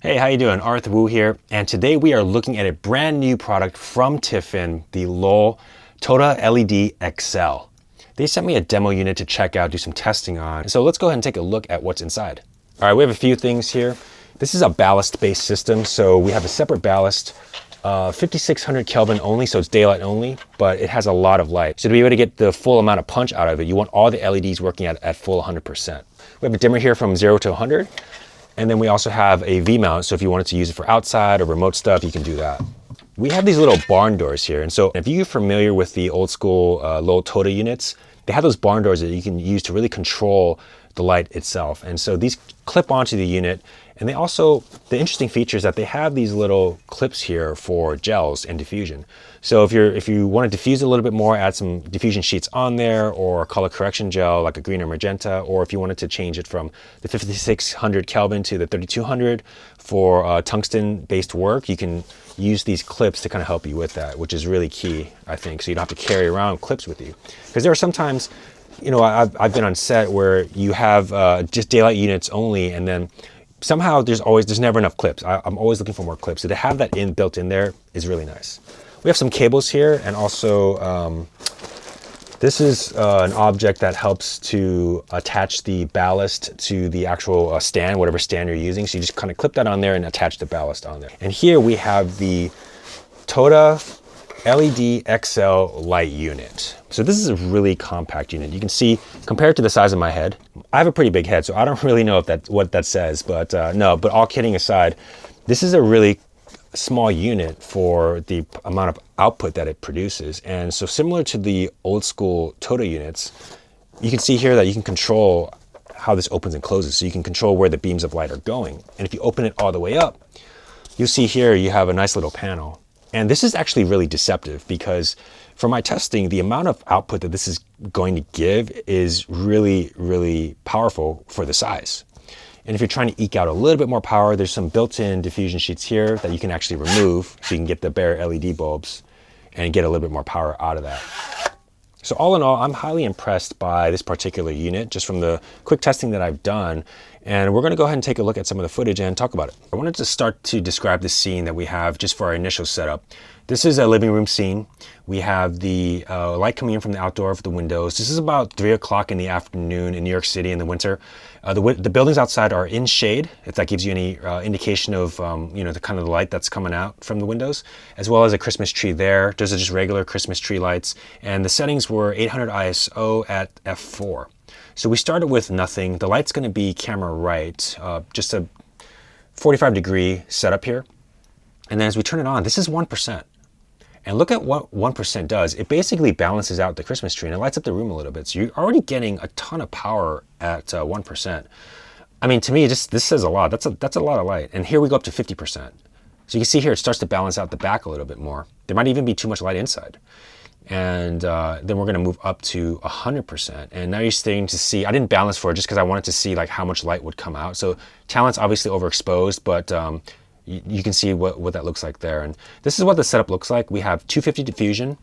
Hey, how you doing? Arthur Wu here, and today we are looking at a brand new product from Tiffin, the Lowel TOTA LED XL. They sent me a demo unit to check out, do some testing on. So let's go ahead and take a look at what's inside. All right, we have a few things here. This is a ballast-based system, so we have a separate ballast, 5600 Kelvin only, so it's daylight only, but it has a lot of light. So to be able to get the full amount of punch out of it, you want all the LEDs working at full 100%. We have a dimmer here from 0 to 100. And then we also have a V-mount, so if you wanted to use it for outside or remote stuff, you can do that. We have these little barn doors here, and so if you're familiar with the old school Lowel TOTA units, they have those barn doors that you can use to really control the light itself. And so these clip onto the unit, and they also, the interesting feature is that they have these little clips here for gels and diffusion. So if you want to diffuse a little bit more, add some diffusion sheets on there, or a color correction gel like a green or magenta, or if you wanted to change it from the 5600 Kelvin to the 3200 for tungsten-based work, you can use these clips to kind of help you with that, which is really key, I think, so you don't have to carry around clips with you. Because there are sometimes, you know, I've been on set where you have just daylight units only, and then somehow there's never enough clips. I'm always looking for more clips. So to have that built in there is really nice. We have some cables here, and also this is an object that helps to attach the ballast to the actual stand, whatever stand you're using. So you just kind of clip that on there and attach the ballast on there. And here we have the TOTA LED XL light unit. So this is a really compact unit. You can see, compared to the size of my head, I have a pretty big head, so I don't really know if what that says, but no, but all kidding aside, this is a really small unit for the amount of output that it produces. And so similar to the old school TOTA units, you can see here that you can control how this opens and closes. So you can control where the beams of light are going. And if you open it all the way up, you'll see here you have a nice little panel. And this is actually really deceptive because for my testing, the amount of output that this is going to give is really, really powerful for the size. And if you're trying to eke out a little bit more power, there's some built-in diffusion sheets here that you can actually remove so you can get the bare LED bulbs and get a little bit more power out of that. So all in all, I'm highly impressed by this particular unit just from the quick testing that I've done. And we're going to go ahead and take a look at some of the footage and talk about it. I wanted to start to describe the scene that we have just for our initial setup. This is a living room scene. We have the light coming in from the outdoor of the windows. This is about 3 o'clock in the afternoon in New York City in the winter. The buildings outside are in shade, if that gives you any indication of you know, the kind of the light that's coming out from the windows, as well as a Christmas tree there. Those are just regular Christmas tree lights. And the settings were 800 ISO at f4. So we started with nothing. The light's going to be camera right, just a 45-degree setup here. And then as we turn it on, this is 1%. And look at what 1% does. It basically balances out the Christmas tree and it lights up the room a little bit. So you're already getting a ton of power at 1%. I mean, to me, this says a lot. That's a lot of light. And here we go up to 50%. So you can see here, it starts to balance out the back a little bit more. There might even be too much light inside. And then we're gonna move up to 100%. And now you're starting to see, I didn't balance for it just because I wanted to see like how much light would come out. So talent's obviously overexposed, but you can see what that looks like there. And this is what the setup looks like. We have 250 diffusion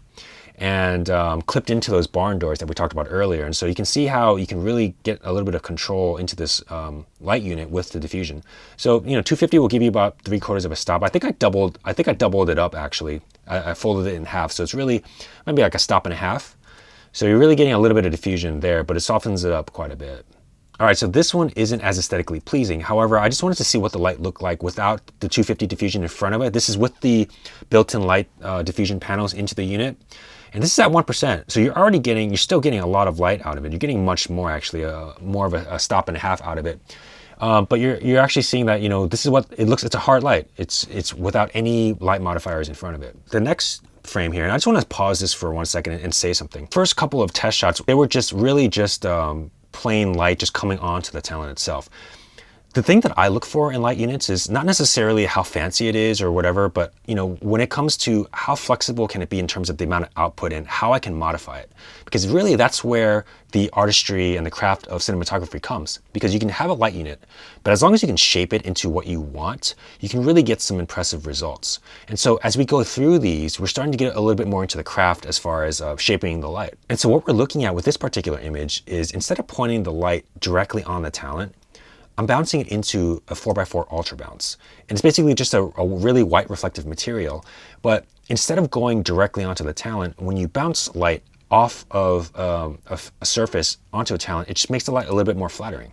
and clipped into those barn doors that we talked about earlier. And so you can see how you can really get a little bit of control into this light unit with the diffusion. So, you know, 250 will give you about 3/4 of a stop. I think I doubled it up actually. I folded it in half. So it's really maybe like a stop and a half. So you're really getting a little bit of diffusion there, but it softens it up quite a bit. All right, so this one isn't as aesthetically pleasing. However, I just wanted to see what the light looked like without the 250 diffusion in front of it. This is with the built-in light diffusion panels into the unit. And this is at 1%. So you're still getting a lot of light out of it. You're getting much more actually, more of a stop and a half out of it. But you're actually seeing that, you know, this is what it looks, it's a hard light. It's without any light modifiers in front of it. The next frame here, and I just want to pause this for 1 second and say something. First couple of test shots, they were just really just plain light just coming onto the talent itself. The thing that I look for in light units is not necessarily how fancy it is or whatever, but you know, when it comes to how flexible can it be in terms of the amount of output and how I can modify it. Because really that's where the artistry and the craft of cinematography comes. Because you can have a light unit, but as long as you can shape it into what you want, you can really get some impressive results. And so as we go through these, we're starting to get a little bit more into the craft as far as shaping the light. And so what we're looking at with this particular image is instead of pointing the light directly on the talent, I'm bouncing it into a 4x4 ultra bounce. And it's basically just a really white reflective material. But instead of going directly onto the talent, when you bounce light off of a surface onto a talent, it just makes the light a little bit more flattering.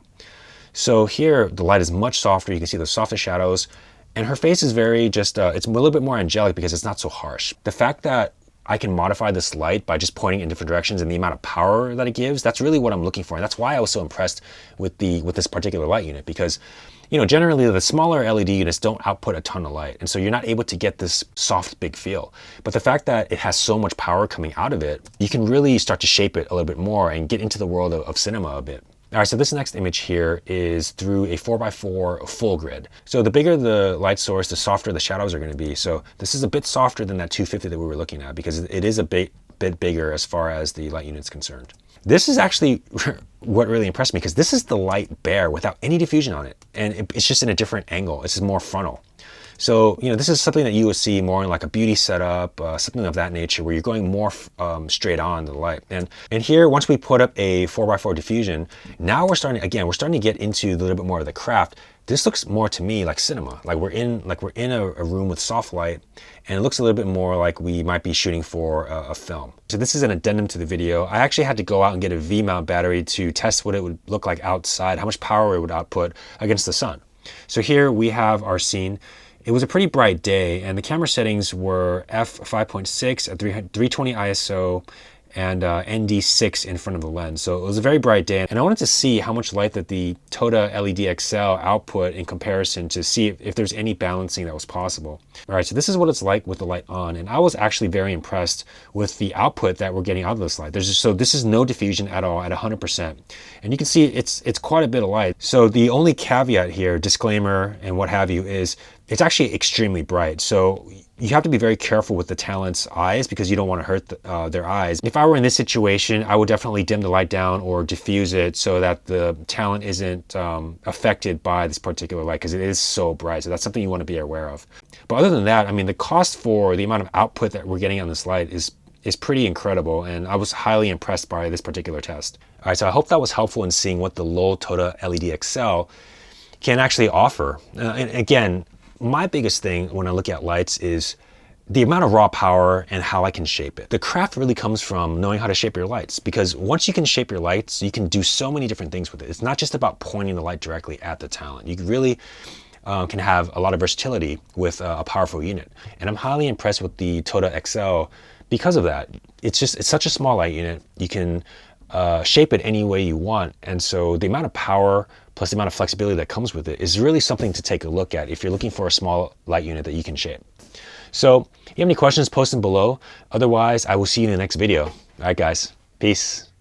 So here, the light is much softer. You can see the softer shadows. And her face is very just, it's a little bit more angelic because it's not so harsh. The fact that I can modify this light by just pointing in different directions and the amount of power that it gives, that's really what I'm looking for. And that's why I was so impressed with this particular light unit, because generally the smaller LED units don't output a ton of light. And so you're not able to get this soft, big feel. But the fact that it has so much power coming out of it, you can really start to shape it a little bit more and get into the world of cinema a bit. All right, so this next image here is through a 4x4 full grid. So the bigger the light source, the softer the shadows are going to be. So this is a bit softer than that 250 that we were looking at, because it is a bit bigger as far as the light unit's concerned. This is actually what really impressed me, because this is the light bare without any diffusion on it. And it's just in a different angle. It's just more frontal. So, this is something that you would see more in like a beauty setup, something of that nature, where you're going more straight on the light. And here, once we put up a 4x4 diffusion, now we're starting to get into a little bit more of the craft. This looks more to me like cinema, like we're in a room with soft light, and it looks a little bit more like we might be shooting for a film. So this is an addendum to the video. I actually had to go out and get a V-mount battery to test what it would look like outside, how much power it would output against the sun. So here we have our scene. It was a pretty bright day, and the camera settings were f5.6 at 320 ISO and ND6 in front of the lens. So it was a very bright day, and I wanted to see how much light that the TOTA LED XL output in comparison, to see if there's any balancing that was possible. All right, so this is what it's like with the light on, and I was actually very impressed with the output that we're getting out of this light. So this is no diffusion at all at 100%. And you can see it's quite a bit of light. So the only caveat here, disclaimer and what have you, is it's actually extremely bright. So you have to be very careful with the talent's eyes, because you don't want to hurt their eyes. If I were in this situation, I would definitely dim the light down or diffuse it so that the talent isn't affected by this particular light, because it is so bright. So that's something you want to be aware of. But other than that, I mean, the cost for the amount of output that we're getting on this light is pretty incredible, and I was highly impressed by this particular test. All right, so I hope that was helpful in seeing what the Lowel TOTA LED XL can actually offer. And again, my biggest thing when I look at lights is the amount of raw power and how I can shape it. The craft really comes from knowing how to shape your lights, because once you can shape your lights, you can do so many different things with it. It's not just about pointing the light directly at the talent. You really can have a lot of versatility with a powerful unit. And I'm highly impressed with the TOTA XL because of that. It's such a small light unit. You can shape it any way you want. And so the amount of power plus the amount of flexibility that comes with it is really something to take a look at if you're looking for a small light unit that you can shape. So if you have any questions, post them below. Otherwise, I will see you in the next video. All right, guys. Peace.